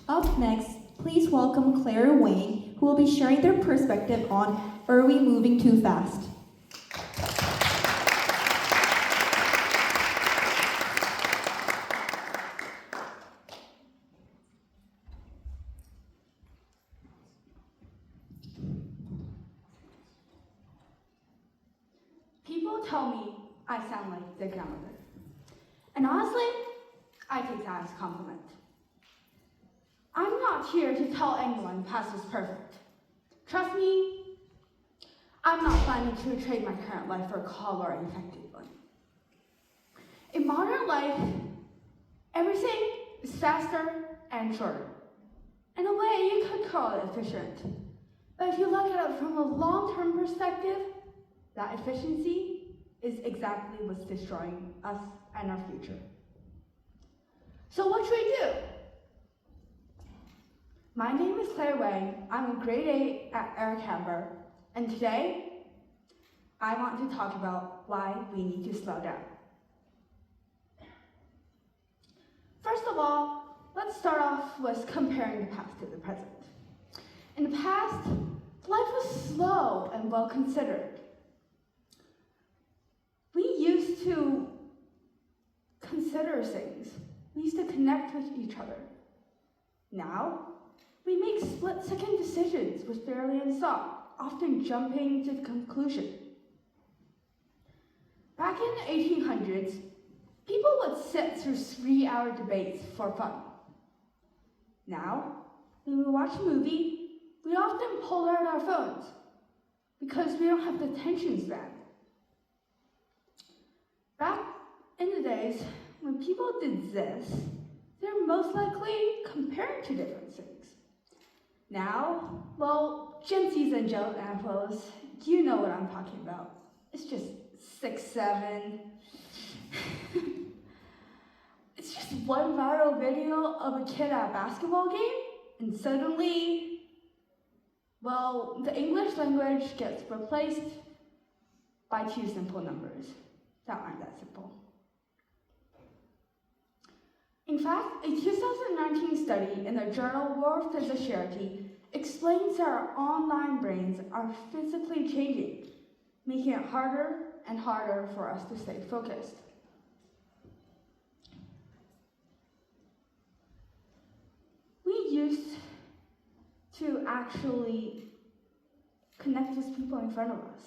Up next, please welcome Claire and Wayne, who will be sharing their perspective on Are We Moving Too Fast? People tell me I sound like their grandmother. And honestly, I take that as a compliment. I'm not here to tell anyone past is perfect. Trust me, I'm not planning to trade my current life for a calm or infected one. In modern life, everything is faster and shorter. In a way, you could call it efficient. But if you look at it from a long-term perspective, that efficiency is exactly what's destroying us and our future. So what should we do? My name is Claire Wang. I'm a grade 8 at Eric Hamber, and today I want to talk about why we need to slow down. First of all, let's start off with comparing the past to the present. In the past, life was slow and well considered. We used to consider things. We used to connect with each other. Now, we make split-second decisions with barely any thought, often jumping to the conclusion. Back in the 1800s, people would sit through 3-hour debates for fun. Now, when we watch a movie, we often pull out our phones because we don't have the attention span. Back in the days when people did this, they're most likely comparing two different things. Now, well, Gen Zs and Gen Alphas, you know what I'm talking about. It's just 6, 7. It's just one viral video of a kid at a basketball game, and suddenly, well, the English language gets replaced by 2 simple numbers that aren't that simple. In fact, a 2019 study in the journal World Physicianity explains that our online brains are physically changing, making it harder and harder for us to stay focused. We used to actually connect with people in front of us.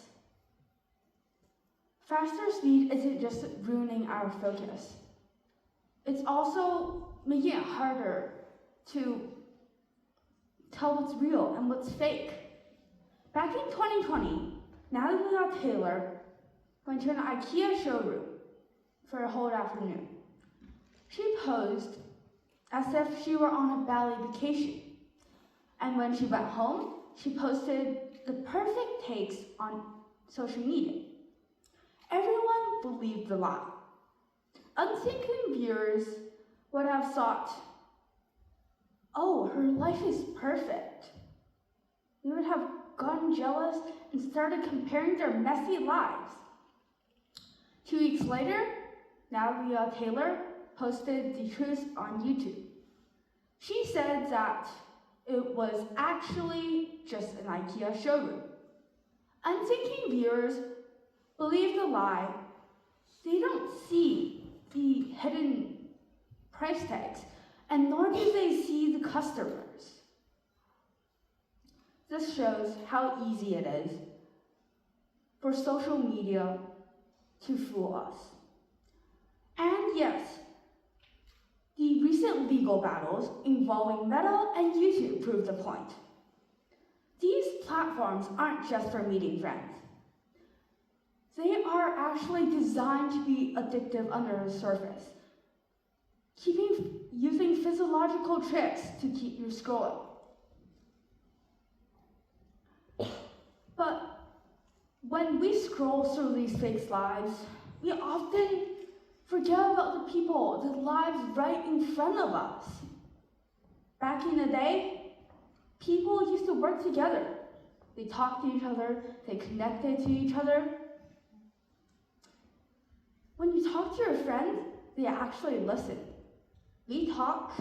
Faster speed isn't just ruining our focus. It's also making it harder to tell what's real and what's fake. Back in 2020, Natalie Taylor went to an IKEA showroom for a whole afternoon. She posed as if she were on a Bali vacation. And when she went home, she posted the perfect takes on social media. Everyone believed the lie. Unthinking viewers would have thought, oh, her life is perfect. They would have gotten jealous and started comparing their messy lives. 2 weeks later, Natalie Taylor posted the truth on YouTube. She said that it was actually just an IKEA showroom. Unthinking viewers believe the lie. They don't see the hidden price tags, and nor do they see the customers. This shows how easy it is for social media to fool us. And yes, the recent legal battles involving Meta and YouTube prove the point. These platforms aren't just for meeting friends. They are actually designed to be addictive under the surface, using physiological tricks to keep you scrolling. But when we scroll through these fake lives, we often forget about the people, the lives right in front of us. Back in the day, people used to work together. They talked to each other, they connected to each other. When you talk to your friends, they actually listen. We talk,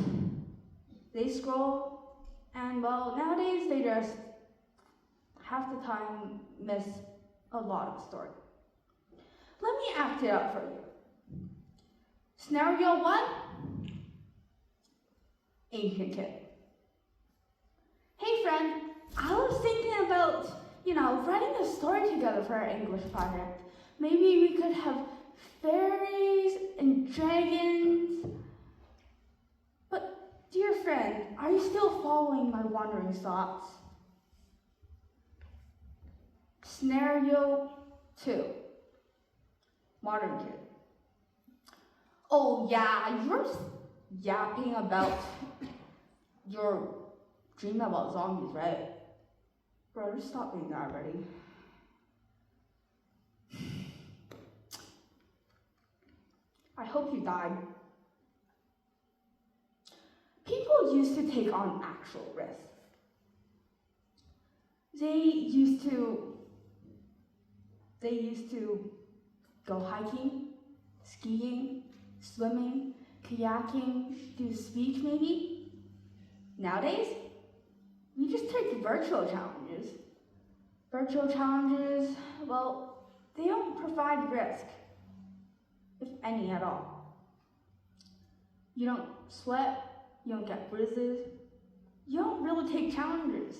They scroll, and well, nowadays they just half the time miss a lot of the story. Let me act it out for you. Scenario 1, ancient kid. Hey friend, I was thinking about, writing a story together for our English project. Maybe we could have fairies and dragons. But dear friend, are you still following my wandering thoughts? Scenario 2, modern kid. Oh yeah, you're yapping about your dream about zombies, right? Bro, just stop being that already. I hope you died. People used to take on actual risks. They used to go hiking, skiing, swimming, kayaking, do speech maybe. Nowadays, we just take virtual challenges. Virtual challenges, well, they don't provide risk, if any at all. You don't sweat, you don't get bruises, you don't really take challenges.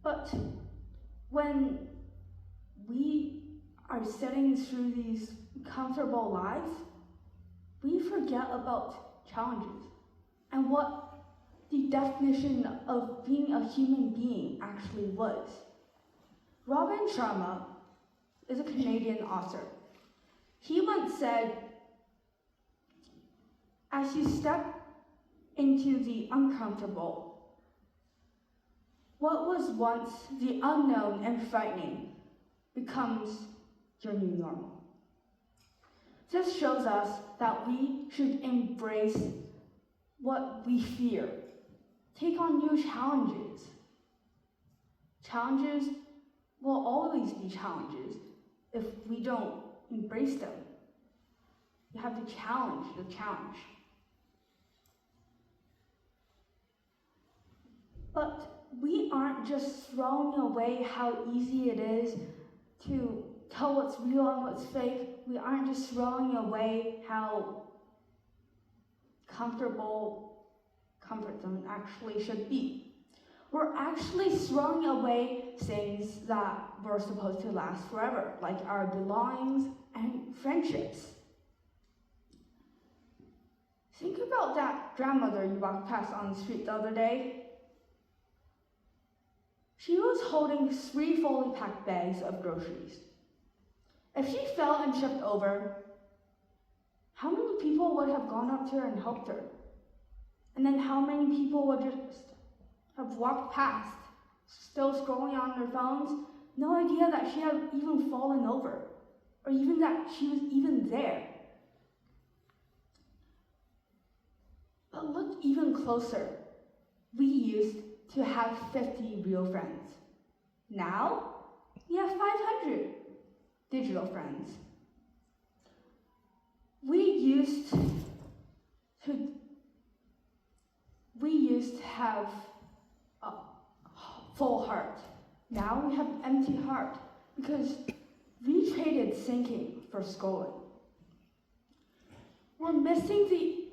But when we are sitting through these comfortable lives, we forget about challenges and what the definition of being a human being actually was. Robin Sharma is a Canadian author. He once said, as you step into the uncomfortable, what was once the unknown and frightening becomes your new normal. This shows us that we should embrace what we fear. Take on new challenges. Challenges will always be challenges if we don't embrace them. You have to challenge the challenge. But we aren't just throwing away how easy it is to tell what's real and what's fake. We aren't just throwing away how comfortable comfort zone actually should be. We're actually throwing away things that were supposed to last forever, like our belongings and friendships. Think about that grandmother you walked past on the street the other day. She was holding 3 fully packed bags of groceries. If she fell and tripped over, how many people would have gone up to her and helped her? And then how many people would just have walked past, still scrolling on their phones, no idea that she had even fallen over, or even that she was even there. But look even closer. We used to have 50 real friends. Now, we have 500 digital friends. We used to have a full heart. Now we have an empty heart because we traded thinking for scrolling. We're missing the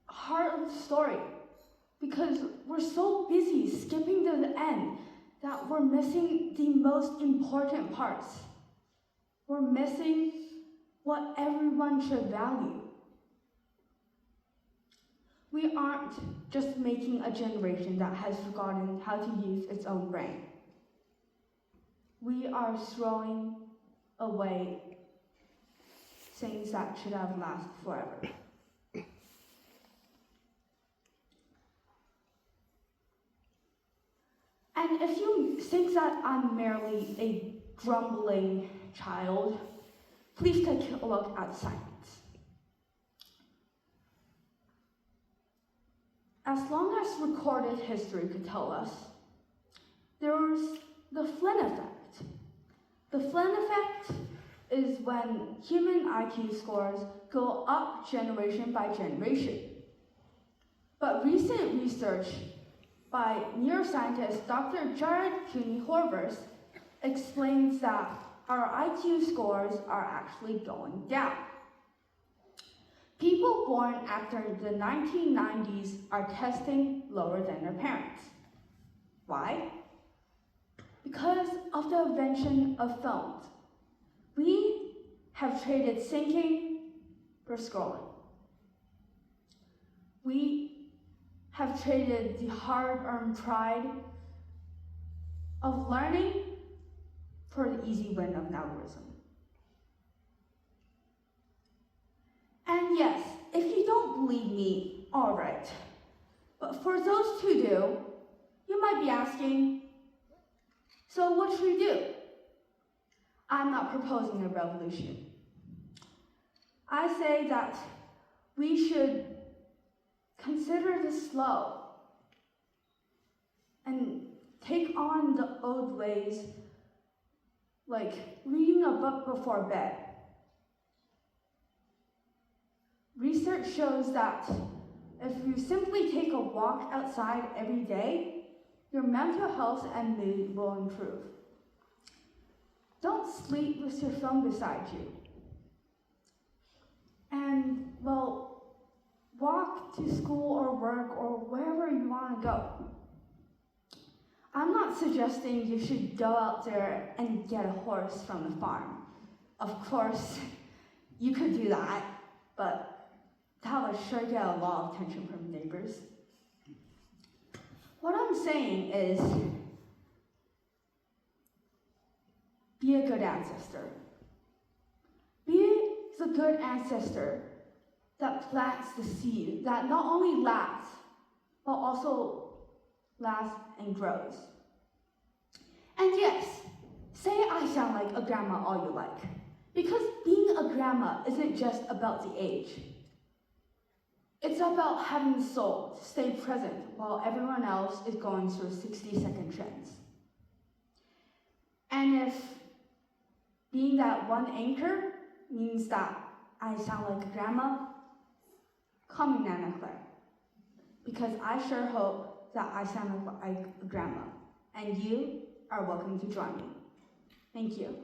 heart of the story because we're so busy skipping to the end that we're missing the most important parts. We're missing what everyone should value. We aren't just making a generation that has forgotten how to use its own brain. We are throwing away things that should have lasted forever. And if you think that I'm merely a grumbling child, please take a look at science. As long as recorded history could tell us, there was the Flynn effect. The Flynn effect is when human IQ scores go up generation by generation. But recent research by neuroscientist Dr. Jared Cooney-Horvath explains that our IQ scores are actually going down. People born after the 1990s are testing lower than their parents. Why? Because of the invention of phones. We have traded syncing for scrolling. We have traded the hard-earned pride of learning for the easy win of an algorithm. And yes, if you don't believe me, all right. But for those who do, you might be asking, so what should we do? I'm not proposing a revolution. I say that we should consider the slow and take on the old ways, like reading a book before bed. Research shows that if you simply take a walk outside every day, your mental health and mood will improve. Don't sleep with your phone beside you. And, well, walk to school or work or wherever you want to go. I'm not suggesting you should go out there and get a horse from the farm. Of course, you could do that, but that would sure get a lot of attention from neighbors. What I'm saying is, be a good ancestor. Be the good ancestor that plants the seed that not only lasts, but also lasts and grows. And yes, say I sound like a grandma all you like, because being a grandma isn't just about the age. It's about having the soul to stay present while everyone else is going through 60-second trends. And if being that one anchor means that I sound like a grandma, call me Nana Claire, because I sure hope that I sound like a grandma, and you are welcome to join me. Thank you.